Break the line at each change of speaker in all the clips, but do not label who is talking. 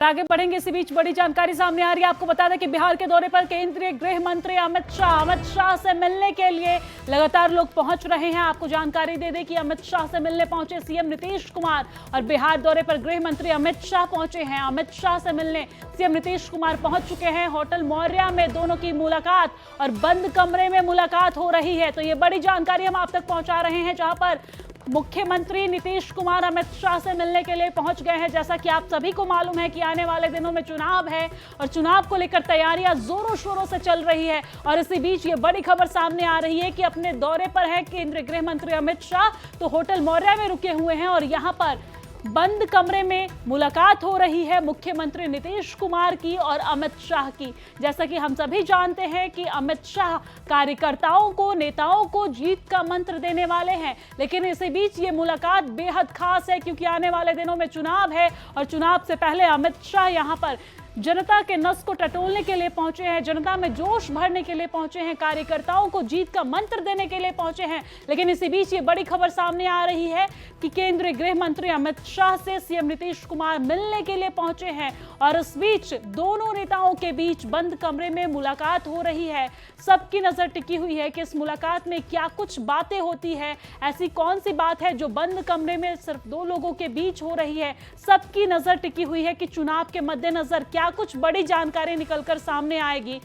आगे बढ़ेंगे। इसी बीच बड़ी जानकारी सामने आ रही है। आपको बता दें कि बिहार के दौरे पर केंद्रीय गृह मंत्री अमित शाह से मिलने के लिए लगातार लोग पहुंच रहे हैं। आपको जानकारी दे दें कि अमित शाह से मिलने पहुंचे सीएम नीतीश कुमार और बिहार दौरे पर गृह मंत्री अमित शाह पहुंचे हैं। अमित शाह से मिलने सीएम नीतीश कुमार पहुंच चुके हैं। होटल मौर्या में दोनों की मुलाकात और बंद कमरे में मुलाकात हो रही है। तो ये बड़ी जानकारी हम आप तक पहुंचा रहे हैं, जहां पर मुख्यमंत्री नीतीश कुमार अमित शाह से मिलने के लिए पहुंच गए हैं। जैसा कि आप सभी को मालूम है कि आने वाले दिनों में चुनाव है और चुनाव को लेकर तैयारियां जोरों शोरों से चल रही है। और इसी बीच ये बड़ी खबर सामने आ रही है कि अपने दौरे पर है केंद्रीय गृह मंत्री अमित शाह, तो होटल मौर्या में रुके हुए हैं और यहां पर बंद कमरे में मुलाकात हो रही है मुख्यमंत्री नीतीश कुमार की और अमित शाह की। जैसा कि हम सभी जानते हैं कि अमित शाह कार्यकर्ताओं को, नेताओं को जीत का मंत्र देने वाले हैं, लेकिन इसी बीच ये मुलाकात बेहद खास है क्योंकि आने वाले दिनों में चुनाव है और चुनाव से पहले अमित शाह यहां पर जनता के नस को टटोलने के लिए पहुंचे हैं, जनता में जोश भरने के लिए पहुंचे हैं, कार्यकर्ताओं को जीत का मंत्र देने के लिए pहुंचे हैं। लेकिन इसी बीच ये बड़ी खबर सामने आ रही है कि केंद्रीय गृह मंत्री अमित शाह से सीएम नीतीश कुमार मिलने के लिए पहुंचे हैं और इस बीच दोनों नेताओं के बीच बंद कमरे में मुलाकात हो रही है। सबकी नजर टिकी हुई है कि इस मुलाकात में क्या कुछ बातें होती है, ऐसी कौन सी बात है जो बंद कमरे में सिर्फ दो लोगों के बीच हो रही है। सबकी नजर टिकी हुई है कि चुनाव के मद्देनजर क्या कुछ बड़ी जानकारी निकलकर सामने आएगी।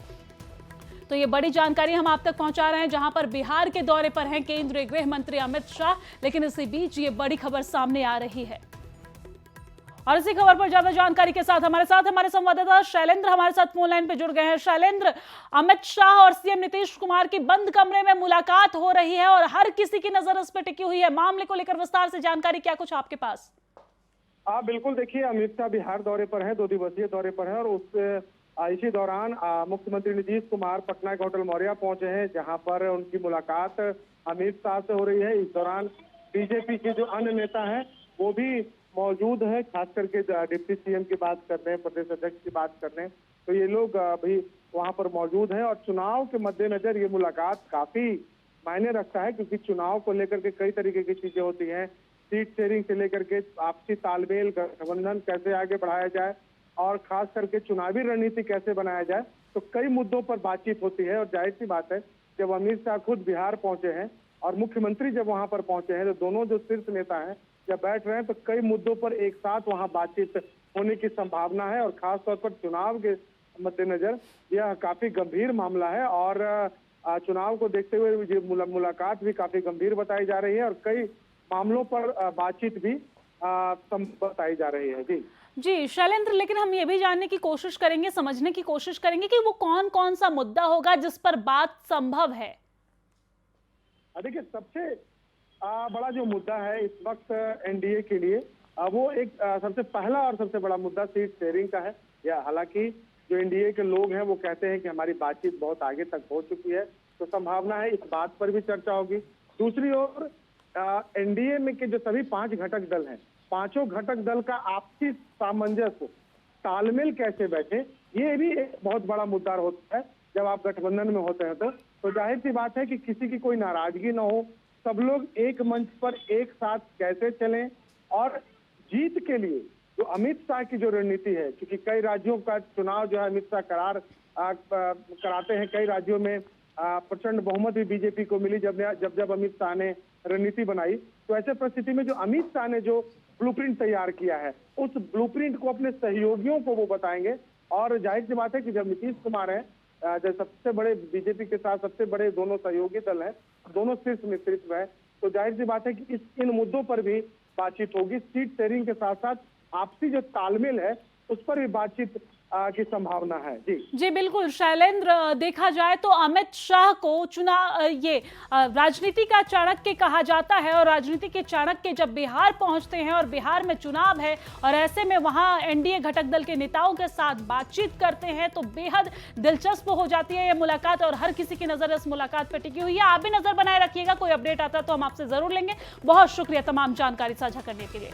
तो ये बड़ी जानकारी हम आप तक पहुंचा रहे हैं, जहां पर बिहार के दौरे पर हैं केंद्रीय गृह मंत्री अमित शाह। लेकिन इसी बीच ये बड़ी खबर सामने आ रही है और इसी खबर पर ज्यादा जानकारी के साथ हमारे संवाददाता शैलेंद्र हमारे साथ फोन लाइन पे जुड़ गए हैं। शैलेंद्र, अमित शाह और सीएम नीतीश कुमार की बंद कमरे में मुलाकात हो रही है और हर किसी की नजर इस पर टिकी हुई है। मामले को लेकर विस्तार से जानकारी क्या कुछ आपके पास?
बिल्कुल, देखिए, अमित शाह बिहार दौरे पर हैं, 2 दिवसीय दौरे पर हैं और इसी दौरान मुख्यमंत्री नीतीश कुमार पटना के होटल मौर्या पहुंचे हैं, जहां पर उनकी मुलाकात अमित शाह से हो रही है। इस दौरान बीजेपी के जो अन्य नेता हैं वो भी मौजूद हैं, खास करके डिप्टी सीएम की बात कर रहे हैं, प्रदेश अध्यक्ष की बात कर रहे हैं, तो ये लोग भी वहां पर मौजूद हैं। और चुनाव के मद्देनजर ये मुलाकात काफी मायने रखता है, क्योंकि चुनाव को लेकर के कई तरीके की चीजें होती हैं। सीट शेयरिंग से लेकर के आपसी तालमेल, गठबंधन कैसे आगे बढ़ाया जाए और खास करके चुनावी रणनीति कैसे बनाया जाए, तो कई मुद्दों पर बातचीत होती है। और जाहिर सी बात है, जब अमित शाह खुद बिहार पहुंचे हैं और मुख्यमंत्री जब वहां पर पहुंचे हैं, तो दोनों जो शीर्ष नेता हैं जब बैठ रहे हैं, तो कई मुद्दों पर एक साथ वहां बातचीत होने की संभावना है। और खासतौर पर चुनाव के मद्देनजर यह काफी गंभीर मामला है और चुनाव को देखते हुए ये मुलाकात भी काफी गंभीर बताई जा रही है और कई मामलों पर बातचीत भी बताई जा रही है।
जी शैलेंद्र, लेकिन हम ये भी जानने की कोशिश करेंगे, समझने की कोशिश करेंगे कि वो कौन कौन सा मुद्दा होगा जिस पर बात संभव है।
देखिए, सबसे बड़ा जो मुद्दा है इस वक्त एनडीए के लिए, वो एक सबसे पहला और सबसे बड़ा मुद्दा सीट शेयरिंग का है। या हालांकि जो एनडीए के लोग हैं वो कहते हैं कि हमारी बातचीत बहुत आगे तक हो चुकी है, तो संभावना है इस बात पर भी चर्चा होगी। दूसरी ओर एनडीए में के जो सभी 5 घटक दल हैं, पांचों घटक दल का आपसी सामंजस्य, तालमेल कैसे बैठे, ये भी एक बहुत बड़ा मुद्दा होता है। जब आप गठबंधन में होते हैं तो जाहिर सी बात है कि किसी की कोई नाराजगी ना हो, सब लोग एक मंच पर एक साथ कैसे चलें। और जीत के लिए जो अमित शाह की जो रणनीति है, क्योंकि कई राज्यों का चुनाव जो है अमित शाह कराते हैं, कई राज्यों में प्रचंड बहुमत भी बीजेपी को मिली जब अमित शाह ने रणनीति बनाई। तो ऐसे परिस्थिति में जो अमित शाह ने जो ब्लूप्रिंट तैयार किया है, उस ब्लूप्रिंट को अपने सहयोगियों को वो बताएंगे। और जाहिर सी बात है कि जब नीतीश कुमार हैं, जो सबसे बड़े बीजेपी के साथ सबसे बड़े दोनों सहयोगी दल हैं, दोनों शीर्ष नेतृत्व है, तो जाहिर सी बात है कि इन मुद्दों पर भी बातचीत होगी। सीट शेयरिंग के साथ साथ आपसी जो तालमेल है उस पर भी बातचीत की संभावना है। जी
बिल्कुल शैलेंद्र, देखा जाए तो अमित शाह को राजनीति का चाणक्य कहा जाता है और राजनीति के चाणक्य जब बिहार पहुंचते हैं और बिहार में चुनाव है और ऐसे में वहां एनडीए घटक दल के नेताओं के साथ बातचीत करते हैं, तो बेहद दिलचस्प हो जाती है ये मुलाकात और हर किसी की नजर इस मुलाकात पर टिकी हुई है। आप भी नजर बनाए रखिएगा, कोई अपडेट आता है तो हम आपसे जरूर लेंगे। बहुत शुक्रिया तमाम जानकारी साझा करने के लिए।